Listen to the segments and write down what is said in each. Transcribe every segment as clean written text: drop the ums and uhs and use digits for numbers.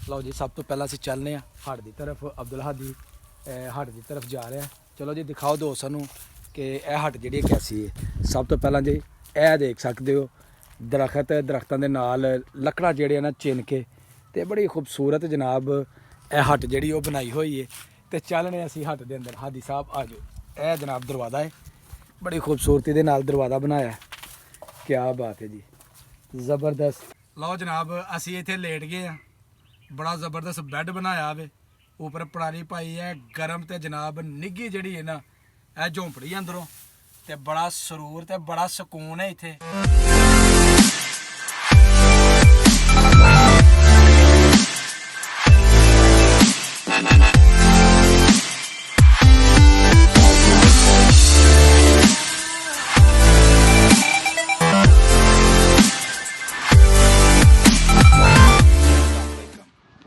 ਲਓ ਜੀ, ਸਭ ਤੋਂ ਪਹਿਲਾਂ ਅਸੀਂ ਚੱਲਨੇ ਆ ਹੱਟ ਦੀ ਤਰਫ। ਅਬਦੁਲ ਹਾਦੀ ਹੱਟ ਦੀ ਤਰਫ ਜਾ ਰਿਹਾ। ਚਲੋ ਜੀ, ਦਿਖਾਓ ਦੋ ਸਾਨੂੰ ਕਿ ਇਹ ਹੱਟ ਜਿਹੜੀ ਕੈਸੀ ਹੈ। ਸਭ ਤੋਂ ਪਹਿਲਾਂ ਜੀ ਇਹ ਦੇਖ ਸਕਦੇ ਹੋ ਦਰਖਤਾਂ ਦੇ ਨਾਲ ਲੱਕੜਾਂ ਜਿਹੜੀਆਂ ਨਾ ਚਿਣ ਕੇ ਤੇ ਬੜੀ ਖੂਬਸੂਰਤ ਜਨਾਬ ਇਹ ਹੱਟ ਜਿਹੜੀ ਉਹ ਬਣਾਈ ਹੋਈ ਹੈ। ਤੇ ਚੱਲਣੇ ਅਸੀਂ ਹੱਟ ਦੇ ਅੰਦਰ। ਹਾਦੀ ਸਾਹਿਬ ਆ ਜਾਓ। ਇਹ ਜਨਾਬ ਦਰਵਾਜ਼ਾ ਹੈ, ਬੜੀ ਖੂਬਸੂਰਤੀ ਦੇ ਨਾਲ ਦਰਵਾਜ਼ਾ ਬਣਾਇਆ। ਕਿਆ ਬਾਤ ਹੈ ਜੀ, ਜ਼ਬਰਦਸਤ। ਲਓ ਜਨਾਬ, ਅਸੀਂ ਇੱਥੇ ਲੇਟ ਗਏ ਆ। ਬੜਾ ਜ਼ਬਰਦਸਤ ਬੈੱਡ ਬਣਾਇਆ ਵੇ, ਉੱਪਰ ਪਰਾਲੀ ਪਾਈ ਹੈ ਗਰਮ। ਤੇ ਜਨਾਬ ਨਿੱਘੀ ਜਿਹੜੀ ਹੈ ਨਾ ਇਹ ਝੌਂਪੜੀ ਅੰਦਰੋਂ, ਤੇ ਬੜਾ ਸਰੂਰ ਤੇ ਬੜਾ ਸਕੂਨ ਹੈ ਇੱਥੇ।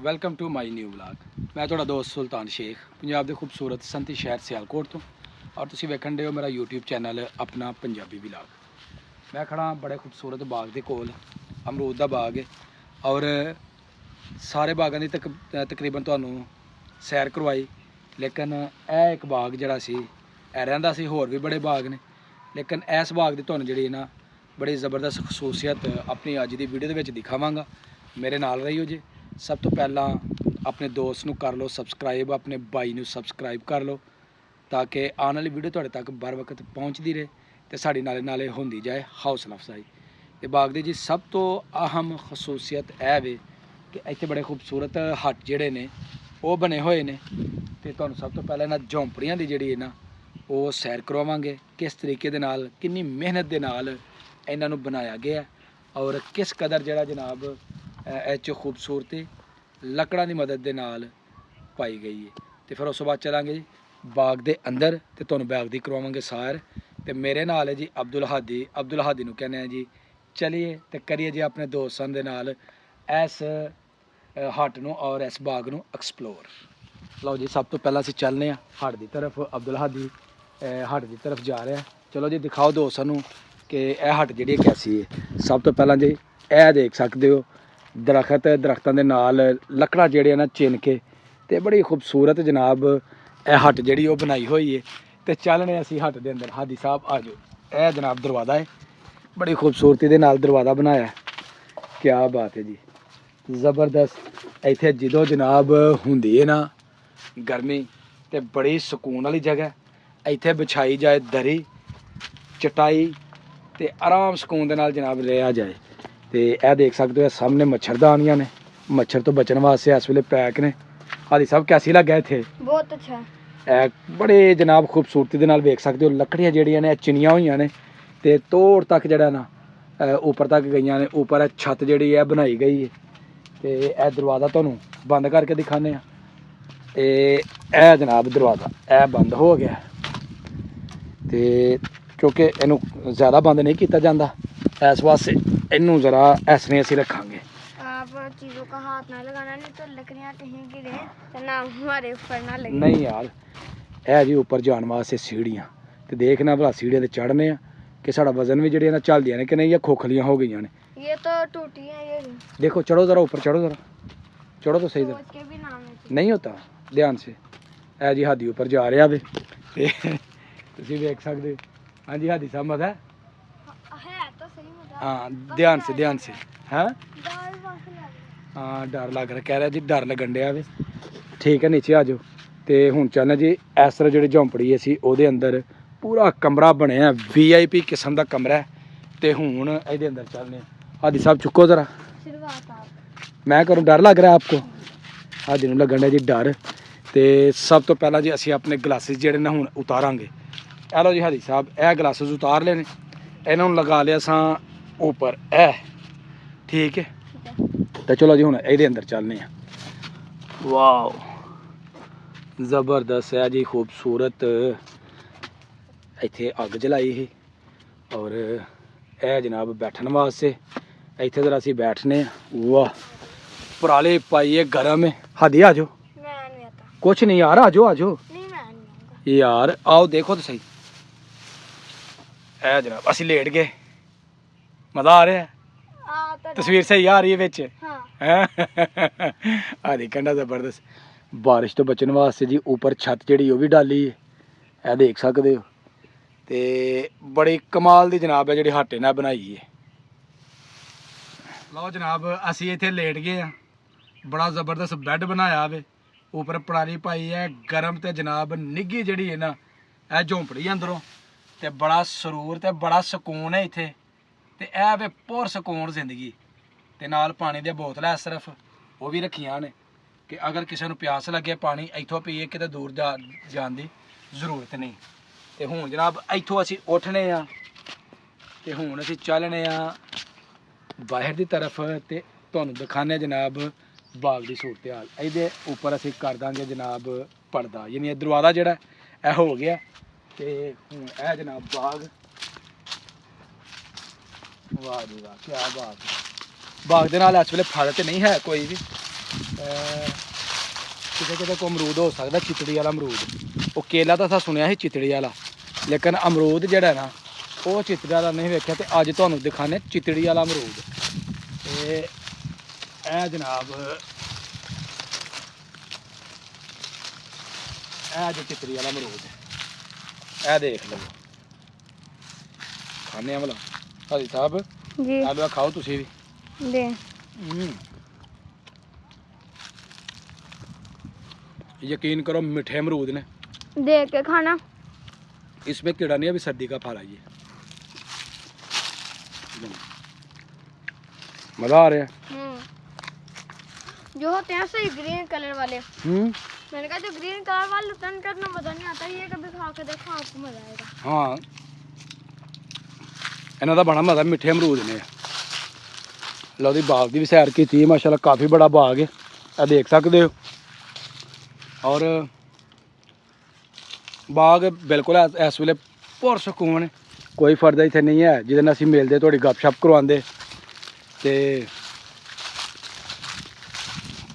Welcome to my new vlog. ਮੈਂ ਤੁਹਾਡਾ ਦੋਸਤ ਸੁਲਤਾਨ ਸ਼ੇਖ, ਪੰਜਾਬ ਦੇ ਖੂਬਸੂਰਤ ਸੰਤੀ ਸ਼ਹਿਰ ਸਿਆਲਕੋਟ ਤੋਂ, ਔਰ ਤੁਸੀਂ ਵੇਖਣ ਦੇ ਹੋ ਮੇਰਾ YouTube ਚੈਨਲ ਆਪਣਾ ਪੰਜਾਬੀ ਵਲੌਗ। ਮੈਂ ਖੜਾ ਬੜੇ ਖੂਬਸੂਰਤ ਬਾਗ ਦੇ ਕੋਲ, ਅਮਰੂਦ ਦਾ ਬਾਗ ਹੈ। ਔਰ ਸਾਰੇ ਬਾਗਾਂ ਦੀ ਤਕਰੀਬਨ ਤੁਹਾਨੂੰ ਸੈਰ ਕਰਵਾਈ, ਲੇਕਿਨ ਇਹ ਇੱਕ ਬਾਗ ਜਿਹੜਾ ਸੀ ਇਹ ਰਹਿੰਦਾ ਸੀ। ਹੋਰ ਵੀ ਬੜੇ ਬਾਗ ਨੇ, ਲੇਕਿਨ ਇਸ ਬਾਗ ਦੀ ਤੁਹਾਨੂੰ ਜਿਹੜੀ ਨਾ ਬੜੀ ਜ਼ਬਰਦਸਤ ਖਸੂਸੀਅਤ ਆਪਣੀ ਅੱਜ ਦੀ ਵੀਡੀਓ ਦੇ ਵਿੱਚ ਦਿਖਾਵਾਂਗਾ। ਮੇਰੇ ਨਾਲ ਰਹੀਓ ਜੀ। ਸਭ ਤੋਂ ਪਹਿਲਾਂ ਆਪਣੇ ਦੋਸਤ ਨੂੰ ਕਰ ਲਓ ਸਬਸਕ੍ਰਾਈਬ, ਆਪਣੇ ਭਾਈ ਨੂੰ ਸਬਸਕ੍ਰਾਈਬ ਕਰ ਲਓ, ਤਾਂ ਕਿ ਆਉਣ ਵਾਲੀ ਵੀਡੀਓ ਤੁਹਾਡੇ ਤੱਕ ਬਰ ਵਕਤ ਪਹੁੰਚਦੀ ਰਹੇ ਤੇ ਸਾਡੀ ਨਾਲੇ ਹੁੰਦੀ ਜਾਏ ਹੌਸਲਾ ਅਫਜ਼ਾਈ। ਤੇ ਬਾਗ ਦੀ ਜੀ ਸਭ ਤੋਂ ਅਹਿਮ ਖਸੂਸੀਅਤ ਇਹ ਵੇ ਕਿ ਇੱਥੇ ਬੜੇ ਖੂਬਸੂਰਤ ਹੱਟ ਜਿਹੜੇ ਨੇ ਉਹ ਬਣੇ ਹੋਏ ਨੇ। ਤੇ ਤੁਹਾਨੂੰ ਸਭ ਤੋਂ ਪਹਿਲਾਂ ਇਹਨਾਂ ਝੌਂਪੜੀਆਂ ਦੀ ਜਿਹੜੀ ਹੈ ਨਾ ਉਹ ਸੈਰ ਕਰਵਾਵਾਂਗੇ, ਕਿਸ ਤਰੀਕੇ ਦੇ ਨਾਲ, ਕਿੰਨੀ ਮਿਹਨਤ ਦੇ ਨਾਲ ਇਹਨਾਂ ਨੂੰ ਬਣਾਇਆ ਗਿਆ, ਔਰ ਕਿਸ ਕਦਰ ਜਿਹੜਾ ਜਨਾਬ ਇਹ 'ਚ ਖੂਬਸੂਰਤੀ ਲੱਕੜਾਂ ਦੀ ਮਦਦ ਦੇ ਨਾਲ ਪਾਈ ਗਈ ਹੈ। ਤੇ ਫਿਰ ਉਸ ਤੋਂ ਬਾਅਦ ਚਲਾਂਗੇ ਜੀ ਬਾਗ ਦੇ ਅੰਦਰ, ਤੇ ਤੁਹਾਨੂੰ ਬਾਗ ਦੀ ਕਰਵਾਵਾਂਗੇ ਸੈਰ। ਤੇ ਮੇਰੇ ਨਾਲ ਹੈ ਜੀ ਅਬਦੁਲ ਹਾਦੀ ਨੂੰ ਕਹਿੰਦੇ ਆ ਜੀ। ਚਲੀਏ ਤੇ ਕਰੀਏ ਜੀ ਆਪਣੇ ਦੋਸਤਾਂ ਦੇ ਨਾਲ ਇਸ ਹੱਟ ਨੂੰ ਔਰ ਇਸ ਬਾਗ ਨੂੰ ਐਕਸਪਲੋਰ। ਲਓ ਜੀ, ਸਭ ਤੋਂ ਪਹਿਲਾਂ ਅਸੀਂ ਚੱਲਨੇ ਆ ਹੱਟ ਦੀ ਤਰਫ। ਅਬਦੁਲ ਹਾਦੀ ਹੱਟ ਦੀ ਤਰਫ ਜਾ ਰਿਹਾ। ਚਲੋ ਜੀ, ਦਿਖਾਓ ਦੋ ਸਾਨੂੰ ਕਿ ਇਹ ਹੱਟ ਜਿਹੜੀ ਕੈਸੀ ਹੈ। ਸਭ ਤੋਂ ਪਹਿਲਾਂ ਜੀ ਇਹ ਦੇਖ ਸਕਦੇ ਹੋ ਦਰਖਤਾਂ ਦੇ ਨਾਲ ਲੱਕੜਾਂ ਜਿਹੜੀਆਂ ਨਾ ਚਿਣ ਕੇ ਤੇ ਬੜੀ ਖੂਬਸੂਰਤ ਜਨਾਬ ਇਹ ਹੱਟ ਜਿਹੜੀ ਉਹ ਬਣਾਈ ਹੋਈ ਹੈ। ਤੇ ਚੱਲਣੇ ਅਸੀਂ ਹੱਟ ਦੇ ਅੰਦਰ। ਹਾਦੀ ਸਾਹਿਬ ਆ ਜਾਓ। ਇਹ ਜਨਾਬ ਦਰਵਾਜ਼ਾ ਹੈ, ਬੜੀ ਖੂਬਸੂਰਤੀ ਦੇ ਨਾਲ ਦਰਵਾਜ਼ਾ ਬਣਾਇਆ। ਕਿਆ ਬਾਤ ਹੈ ਜੀ, ਜ਼ਬਰਦਸਤ। ਇੱਥੇ ਜਦੋਂ ਜਨਾਬ ਹੁੰਦੀ ਹੈ ਨਾ ਗਰਮੀ, ਤੇ ਬੜੀ ਸਕੂਨ ਵਾਲੀ ਜਗ੍ਹਾ। ਇੱਥੇ ਵਿਛਾਈ ਜਾਏ ਦਰੀ ਚਟਾਈ ਤੇ ਆਰਾਮ ਸਕੂਨ ਦੇ ਨਾਲ ਜਨਾਬ ਰਿਹਾ ਜਾਏ। ਤੇ ਇਹ ਦੇਖ ਸਕਦੇ ਹੋ ਸਾਹਮਣੇ ਮੱਛਰਦਾਨੀਆਂ ਨੇ, ਮੱਛਰ ਤੋਂ ਬਚਣ ਵਾਸਤੇ ਇਸ ਵੇਲੇ ਪੈਕ ਨੇ। ਹਾਦੀ ਸਾਹਿਬ ਕੈਸੀ ਲੱਗਾ ਇੱਥੇ? ਬਹੁਤ ਅੱਛਾ। ਇਹ ਬੜੇ ਜਨਾਬ ਖੂਬਸੂਰਤੀ ਦੇ ਨਾਲ ਵੇਖ ਸਕਦੇ ਹੋ ਲੱਕੜੀਆਂ ਜਿਹੜੀਆਂ ਨੇ ਚਿਣੀਆਂ ਹੋਈਆਂ ਨੇ, ਤੇ ਤੋੜ ਤੱਕ ਜਿਹੜਾ ਨਾ ਉੱਪਰ ਤੱਕ ਗਈਆਂ ਨੇ। ਉੱਪਰ ਛੱਤ ਜਿਹੜੀ ਹੈ ਬਣਾਈ ਗਈ ਹੈ। ਤੇ ਇਹ ਦਰਵਾਜ਼ਾ ਤੁਹਾਨੂੰ ਬੰਦ ਕਰਕੇ ਦਿਖਾਉਂਦੇ ਆ। ਇਹ ਜਨਾਬ ਦਰਵਾਜ਼ਾ ਇਹ ਬੰਦ ਹੋ ਗਿਆ, ਤੇ ਕਿਉਂਕਿ ਇਹਨੂੰ ਜ਼ਿਆਦਾ ਬੰਦ ਨਹੀਂ ਕੀਤਾ ਜਾਂਦਾ, ਇਸ ਵਾਸਤੇ ਇਹਨੂੰ ਜ਼ਰਾ ਐਸਨੇ ਅਸੀਂ ਰੱਖਾਂਗੇ। आप चीज़ों का हाथ ना लगाना, नहीं तो लकड़ियाँ कहीं गिरे तो ना हमारे ऊपर ना लगे। ਨਹੀਂ ਯਾਰ, ਇਹ ਜੀ ਉੱਪਰ ਜਾਣ ਵਾਸਤੇ ਸੀੜੀਆਂ, ਤੇ ਦੇਖਣਾ ਭਲਾ ਸੀੜੀਆਂ ਤੇ ਚੜ੍ਹਨੇ ਆ ਕਿ ਸਾਡਾ ਵਜ਼ਨ ਵੀ ਜਿਹੜੀਆਂ ਨਾ ਚੱਲਦੀਆਂ ਨੇ ਕਿ ਨਹੀਂ, ਜਾਂ ਖੋਖਲੀਆਂ ਹੋ ਗਈਆਂ ਨੇ। ये तो टूटी है ये देखो, चढ़ो ज़रा ऊपर, चढ़ो ज़रा, चढ़ो तो सही ज़रा। सोच के भी नाम है। नहीं होता, ध्यान से। ਇਹ ਜੀ ਹਾਦੀ ਉੱਪਰ ਜਾ ਰਿਹਾ ਵੇ, ਤੇ ਤੁਸੀਂ ਵੇਖ ਸਕਦੇ ਹੋ। ਹਾਂਜੀ ਹਾਦੀ ਸਾਹਿਬ ਮਤ ਹੈ। है तो सही मजा। ਹਾਂ ਧਿਆਨ ਸੇ ਹੈ। दाल वाफल लग रहा ਹਾਂ ਡਰ ਲੱਗ ਰਿਹਾ, ਕਹਿ ਰਿਹਾ ਜੀ ਡਰ ਲੱਗਣ ਡਿਆ ਵੇ। ਠੀਕ ਹੈ, ਨੀਚੇ ਆ ਜਾਓ। ਤੇ ਹੁਣ ਚੱਲਣਾ ਜੀ ਇਸ ਤਰ੍ਹਾਂ ਜਿਹੜੀ ਝੌਂਪੜੀ ਸੀ ਉਹਦੇ ਅੰਦਰ ਪੂਰਾ ਕਮਰਾ ਬਣਿਆ, VIP ਕਿਸਮ ਦਾ ਕਮਰਾ ਹੈ। ਤੇ ਹੁਣ ਇਹਦੇ ਅੰਦਰ ਚੱਲਨੇ ਆ। ਹਾਦੀ ਸਾਹਿਬ ਚੁੱਕੋ ਜ਼ਰਾ, है। शुरुआत आप। ਮੈਂ ਕਰੂੰ। ਡਰ ਲੱਗ ਰਿਹਾ ਆਪਕੋ? ਹਾਦੀ ਨੂੰ ਲੱਗਣ ਡਿਆ ਜੀ ਡਰ। ਤੇ ਸਭ ਤੋਂ ਪਹਿਲਾਂ ਜੀ ਅਸੀਂ ਆਪਣੇ ਗਲਾਸਿਸ ਜਿਹੜੇ ਨਾ ਹੁਣ ਉਤਾਰਾਂਗੇ। ਇਹ ਲਓ ਜੀ ਹਾਦੀ ਸਾਹਿਬ, ਇਹ ਗਲਾਸਿਸ ਉਤਾਰ ਲਏ ਨੇ, ਇਹਨਾਂ ਨੂੰ ਲਗਾ ਲਿਆ ਸਾਂ ਉੱਪਰ ਇਹ। ਠੀਕ ਹੈ, ਤੇ ਚਲੋ ਜੀ ਹੁਣ ਇਹਦੇ ਅੰਦਰ ਚੱਲਨੇ ਆ। ਵਾਓ, ਜ਼ਬਰਦਸਤ ਹੈ ਜੀ, ਖੂਬਸੂਰਤ। ਇੱਥੇ ਅੱਗ ਜਲਾਈ ਸੀ, ਔਰ ਇਹ ਜਨਾਬ ਬੈਠਣ ਵਾਸਤੇ ਇੱਥੇ ਜ਼ਰਾ ਅਸੀਂ ਬੈਠਨੇ ਆ। ਵਾਹ, ਪਰਾਲੇ ਪਾਈਏ ਗਰਮ ਹੈ। ਹਾਦੀ ਆ ਜਾਓ। मैं नहीं आता। ਕੁਛ ਨਹੀਂ ਯਾਰ, ਆ ਜਾਓ ਆ ਜਾਓ नहीं मैं नहीं आऊँगा। ਯਾਰ, ਆਓ ਦੇਖੋ ਤਾਂ ਸਹੀ। ਇਹ ਜਨਾਬ ਅਸੀਂ ਲੇਟ ਗਏ, ਮਜ਼ਾ ਆ ਰਿਹਾ। आ ਤਸਵੀਰ ਸਹੀ ਆ ਰਹੀ ਹੈ ਵਿੱਚ हाँ ਆ ਦੇਖਣਾ ਜ਼ਬਰਦਸਤ ਬਾਰਿਸ਼ ਤੋਂ ਬਚਣ ਵਾਸਤੇ ਜੀ ਉੱਪਰ ਛੱਤ ਜਿਹੜੀ ਉਹ ਵੀ ਡਾਲੀ ਹੈ ਇਹ ਦੇਖ ਸਕਦੇ ਹੋ ਤੇ ਬੜੀ ਕਮਾਲ ਦੀ ਜਨਾਬ ਹੈ ਜਿਹੜੀ ਹਾਟੇ ਨਾਲ ਬਣਾਈ ਹੈ ਲਓ ਜਨਾਬ ਅਸੀਂ ਇੱਥੇ ਲੇਟ ਗਏ ਆ ਬੜਾ ਜ਼ਬਰਦਸਤ ਬੈੱਡ ਬਣਾਇਆ ਵੇ ਉੱਪਰ ਪਰਾਲੀ ਪਾਈ ਹੈ ਗਰਮ ਤੇ ਜਨਾਬ ਨਿੱਘੀ ਜਿਹੜੀ ਹੈ ਨਾ ਇਹ ਝੌਂਪੜੀ ਅੰਦਰੋਂ ਤੇ ਬੜਾ ਸਰੂਰ ਤੇ ਬੜਾ ਸਕੂਨ ਹੈ ਇੱਥੇ ਤੇ ਇਹ ਵੇ ਪੁਰ ਸਕੂਨ ਜ਼ਿੰਦਗੀ ਤੇ ਨਾਲ ਪਾਣੀ ਦੀਆਂ ਬੋਤਲਾਂ ਸਿਰਫ ਉਹ ਵੀ ਰੱਖੀਆਂ ਨੇ ਕਿ ਅਗਰ ਕਿਸੇ ਨੂੰ ਪਿਆਸ ਲੱਗੇ ਪਾਣੀ ਇੱਥੋਂ ਪੀਏ ਕਿਤੇ ਦੂਰ ਜਾਣ ਦੀ ਜ਼ਰੂਰਤ ਨਹੀਂ ਤੇ ਹੁਣ ਜਨਾਬ ਇੱਥੋਂ ਅਸੀਂ ਉੱਠਣੇ ਆ ਤੇ ਹੁਣ ਅਸੀਂ ਚੱਲਣੇ ਆ ਬਾਹਰ ਦੀ ਤਰਫ ਤੇ ਤੁਹਾਨੂੰ ਦਿਖਾਣੇ ਜਨਾਬ ਬਾਗ ਦੀ ਸੂਰਤ ਹਾਲ ਇਹਦੇ ਉੱਪਰ ਅਸੀਂ ਕਰ ਦਾਂਗੇ ਜਨਾਬ ਪਰਦਾ ਯਾਨੀ ਇਹ ਦਰਵਾਜ਼ਾ ਜਿਹੜਾ ਇਹ ਹੋ ਗਿਆ ਤੇ ਹੁਣ ਇਹ ਜਨਾਬ ਬਾਗ ਵਾਹ ਜੀ ਵਾਹ ਕੀ ਬਾਗ ਦੇ ਨਾਲ ਇਸ ਵੇਲੇ ਫਲ ਤੇ ਨਹੀਂ ਹੈ ਕੋਈ ਵੀ ਕਿਤੇ ਕਿਤੇ ਕੋ ਅਮਰੂਦ ਹੋ ਸਕਦਾ ਚਿਤੜੀ ਵਾਲਾ ਅਮਰੂਦ ਉਹ ਕੇਲਾ ਤਾਂ ਅਸਾਂ ਸੁਣਿਆ ਸੀ ਚਿਤੜੀ ਵਾਲਾ ਲੇਕਿਨ ਅਮਰੂਦ ਜਿਹੜਾ ਨਾ ਉਹ ਚਿਤੜੀ ਵਾਲਾ ਨਹੀਂ ਵੇਖਿਆ ਤੇ ਅੱਜ ਤੁਹਾਨੂੰ ਦਿਖਾਣੇ ਚਿਤੜੀ ਵਾਲਾ ਅਮਰੂਦ ਤੇ ਇਹ ਜਨਾਬ ਇਹ ਜੋ ਚਿਤੜੀ ਵਾਲਾ ਅਮਰੂਦ ਇਹ ਦੇਖ ਲਓ ਖਾਣੇ ਆ ਭਲਾ ਹਾਜੀ ਸਾਹਿਬ जी ਆਲੂ ਖਾਓ ਤੁਸੀਂ ਵੀ दे यकीन करो मीठे अमरूद ने देख के खाना इसमें कीड़ा नहीं अभी सर्दी का फल है ये मज़ा आ रहा है जो होते हैं सही ग्रीन कलर वाले मैंने कहा जो ग्रीन कलर वाले होते हैं उनका इतना मज़ा नहीं आता ये कभी खा के देखो आपको मज़ा आएगा हाँ इन्हों का बड़ा मज़ा मिठे अमरूद ने लो दी बाग की भी सैर की माशाल्लाह काफ़ी बड़ा बाग है आ देख सकते हो और बाग बिल्कुल इस वेले पुर सुकून है कोई फर्द इतने नहीं है जिस असीं मिलते थोड़ी गपशप करवाते तो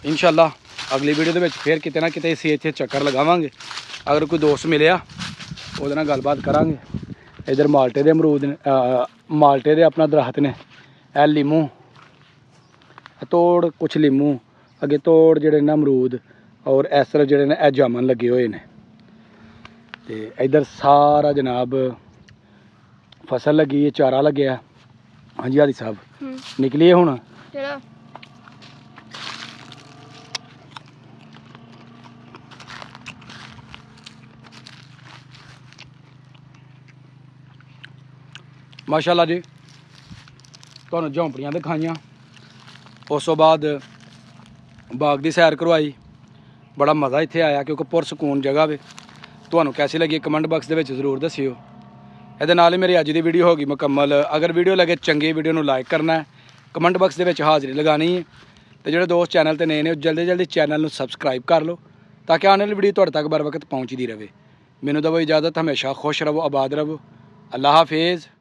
इंशाल्लाह अगली वीडियो के फिर किते ना किते असीं इत्थे चक्कर लगावांगे अगर कोई दोस्त मिलिया उहदे नाल गलबात करांगे इधर माल्टे दे अमरूद ने माल्टे दे अपना दरख्त ने ए लीमू तोड़ कुछ लीमू अगे तोड़ जड़े ने अमरूद और इस तरह जड़े ने जामन लगे हुए ने ते इधर सारा जनाब फसल लगी है चारा लगे हाँ जी हादी साहब निकलिए हुण चलो माशाल्लाह जी तुहानूं झोंपड़ियां दिखाइयां उस तो बाद बाग की सैर करवाई बड़ा मज़ा इत्थे आया क्योंकि पुरसकून जगह वे तुहानूं कैसी लगी कमेंट बॉक्स दे विच जरूर दस्सिओ इहदे नाल ही मेरी अज दी वीडियो होगी मुकम्मल अगर वीडियो लगे चंगी वीडियो नूं लाइक करना है कमेंट बॉक्स दे विच हाज़री लगानी है तो जो दोस्त चैनल ते नए ने जल्दी जल्दी चैनल नूं सबसक्राइब कर लो ताकि आने वाली वीडियो तुहाडे तक बर वक्त पहुँचती रहे मैनूं दवो इजाज़त हमेशा खुश रहो आबाद रहो अल्लाह हाफिज़।